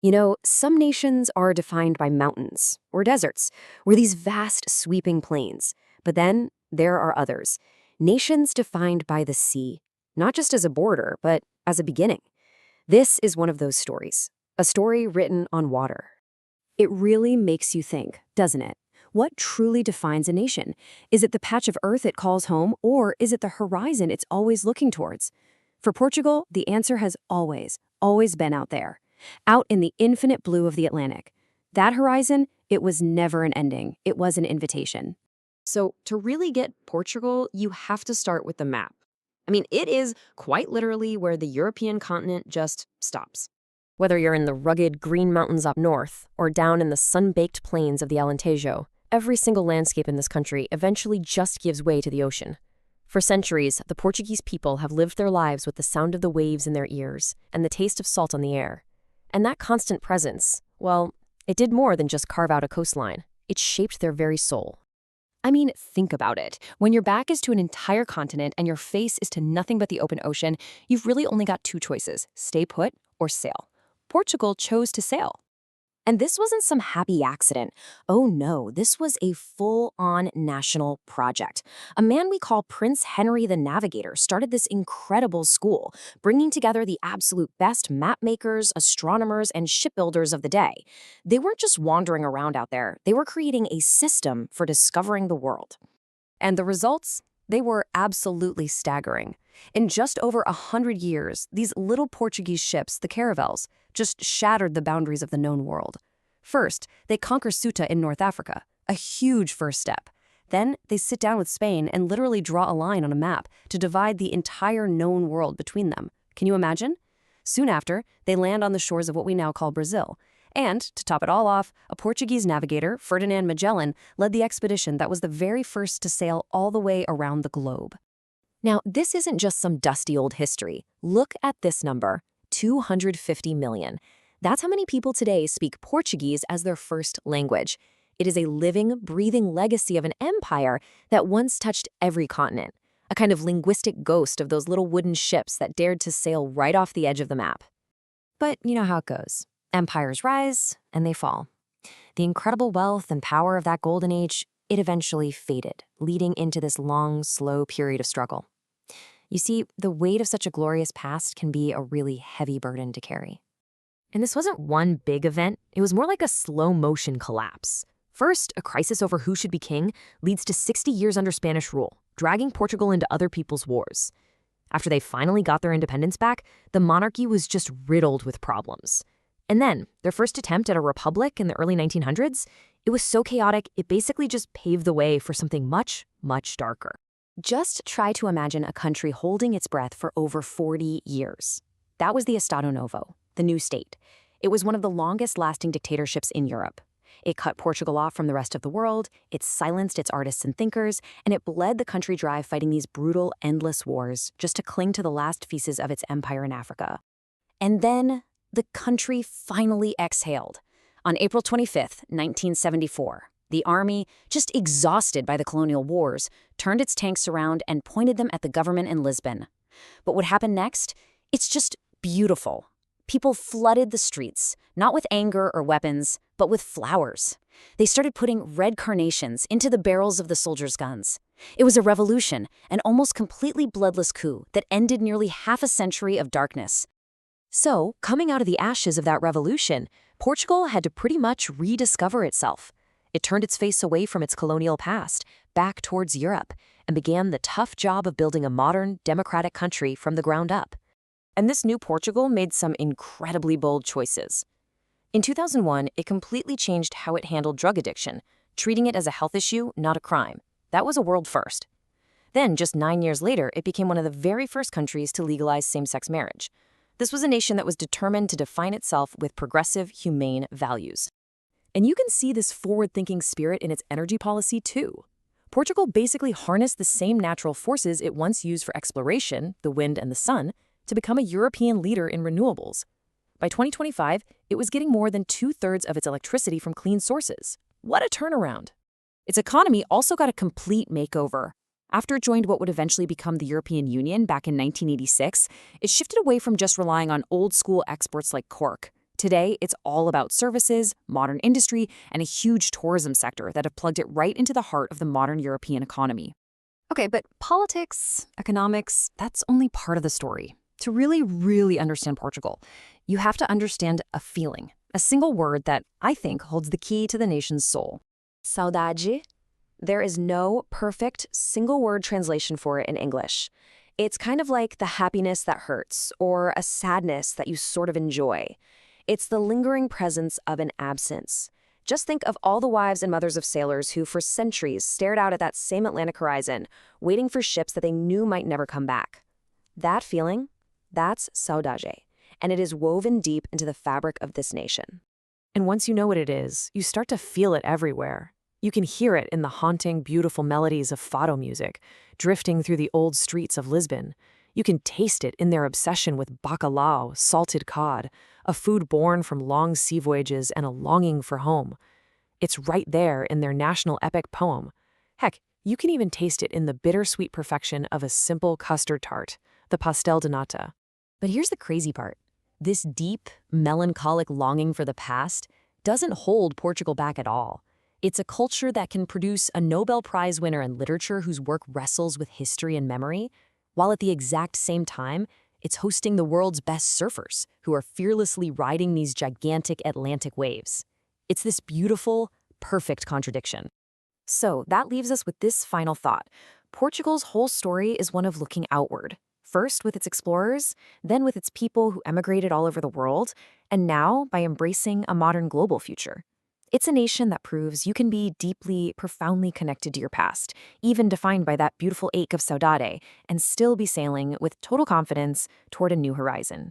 You know, some nations are defined by mountains or deserts, or these vast sweeping plains. But then there are others, nations defined by the sea, not just as a border, but as a beginning. This is one of those stories, a story written on water. It really makes you think, doesn't it? What truly defines a nation? Is it the patch of earth it calls home, or is it the horizon it's always looking towards? For Portugal, the answer has always been out there, out in the infinite blue of the Atlantic. That horizon, it was never an ending, it was an invitation. So, to really get Portugal, you have to start with the map. I mean, it is quite literally where the European continent just stops. Whether you're in the rugged green mountains up north or down in the sun-baked plains of the Alentejo, every single landscape in this country eventually just gives way to the ocean. For centuries, the Portuguese people have lived their lives with the sound of the waves in their ears and the taste of salt on the air. And that constant presence, well, it did more than just carve out a coastline. It shaped their very soul. I mean, think about it. When your back is to an entire continent and your face is to nothing but the open ocean, you've really only got two choices: stay put or sail. Portugal chose to sail. And this wasn't some happy accident. Oh no, this was a full-on national project. A man we call Prince Henry the Navigator started this incredible school, bringing together the absolute best map makers, astronomers, and shipbuilders of the day. They weren't just wandering around out there, they were creating a system for discovering the world. And the results? They were absolutely staggering. In just over 100 years, these little Portuguese ships, the caravels, just shattered the boundaries of the known world. First, they conquer Ceuta in North Africa, a huge first step. Then, they sit down with Spain and literally draw a line on a map to divide the entire known world between them. Can you imagine? Soon after, they land on the shores of what we now call Brazil. And, to top it all off, a Portuguese navigator, Ferdinand Magellan, led the expedition that was the very first to sail all the way around the globe. Now, this isn't just some dusty old history. Look at this number, 250 million. That's how many people today speak Portuguese as their first language. It is a living, breathing legacy of an empire that once touched every continent, a kind of linguistic ghost of those little wooden ships that dared to sail right off the edge of the map. But you know how it goes. Empires rise and they fall. The incredible wealth and power of that golden age, it eventually faded, leading into this long, slow period of struggle. You see, the weight of such a glorious past can be a really heavy burden to carry. And this wasn't one big event, it was more like a slow-motion collapse. First, a crisis over who should be king leads to 60 years under Spanish rule, dragging Portugal into other people's wars. After they finally got their independence back, the monarchy was just riddled with problems. And then, their first attempt at a republic in the early 1900s, it was so chaotic, it basically just paved the way for something much, much darker. Just try to imagine a country holding its breath for over 40 years. That was the Estado Novo, the new state. It was one of the longest-lasting dictatorships in Europe. It cut Portugal off from the rest of the world, it silenced its artists and thinkers, and it bled the country dry fighting these brutal, endless wars just to cling to the last pieces of its empire in Africa. And then, the country finally exhaled. On April 25th, 1974, the army, just exhausted by the colonial wars, turned its tanks around and pointed them at the government in Lisbon. But what happened next? It's just beautiful. People flooded the streets, not with anger or weapons, but with flowers. They started putting red carnations into the barrels of the soldiers' guns. It was a revolution, an almost completely bloodless coup that ended nearly half a century of darkness. So, coming out of the ashes of that revolution, Portugal had to pretty much rediscover itself. It turned its face away from its colonial past, back towards Europe, and began the tough job of building a modern, democratic country from the ground up. And this new Portugal made some incredibly bold choices. In 2001, it completely changed how it handled drug addiction, treating it as a health issue, not a crime. That was a world first. Then, just 9 years later, it became one of the very first countries to legalize same-sex marriage. This was a nation that was determined to define itself with progressive, humane values. And you can see this forward-thinking spirit in its energy policy, too. Portugal basically harnessed the same natural forces it once used for exploration, the wind and the sun, to become a European leader in renewables. By 2025, it was getting more than 2/3 of its electricity from clean sources. What a turnaround! Its economy also got a complete makeover. After it joined what would eventually become the European Union back in 1986, it shifted away from just relying on old-school exports like cork Today, it's all about services, modern industry, and a huge tourism sector that have plugged it right into the heart of the modern European economy. Okay, but politics, economics, that's only part of the story. To really understand Portugal, you have to understand a feeling, a single word that I think holds the key to the nation's soul. Saudade. There is no perfect single-word translation for it in English. It's kind of like the happiness that hurts, or a sadness that you sort of enjoy. It's the lingering presence of an absence. Just think of all the wives and mothers of sailors who for centuries stared out at that same Atlantic horizon, waiting for ships that they knew might never come back. That feeling, that's saudade, and it is woven deep into the fabric of this nation. And once you know what it is, you start to feel it everywhere. You can hear it in the haunting, beautiful melodies of fado music, drifting through the old streets of Lisbon. You can taste it in their obsession with bacalhau, salted cod, a food born from long sea voyages and a longing for home. It's right there in their national epic poem. Heck, you can even taste it in the bittersweet perfection of a simple custard tart, the pastel de nata. But here's the crazy part. This deep, melancholic longing for the past doesn't hold Portugal back at all. It's a culture that can produce a Nobel Prize winner in literature whose work wrestles with history and memory, while at the exact same time, it's hosting the world's best surfers who are fearlessly riding these gigantic Atlantic waves. It's this beautiful, perfect contradiction. So that leaves us with this final thought. Portugal's whole story is one of looking outward. First with its explorers, then with its people who emigrated all over the world, and now by embracing a modern global future. It's a nation that proves you can be deeply, profoundly connected to your past, even defined by that beautiful ache of saudade, and still be sailing with total confidence toward a new horizon.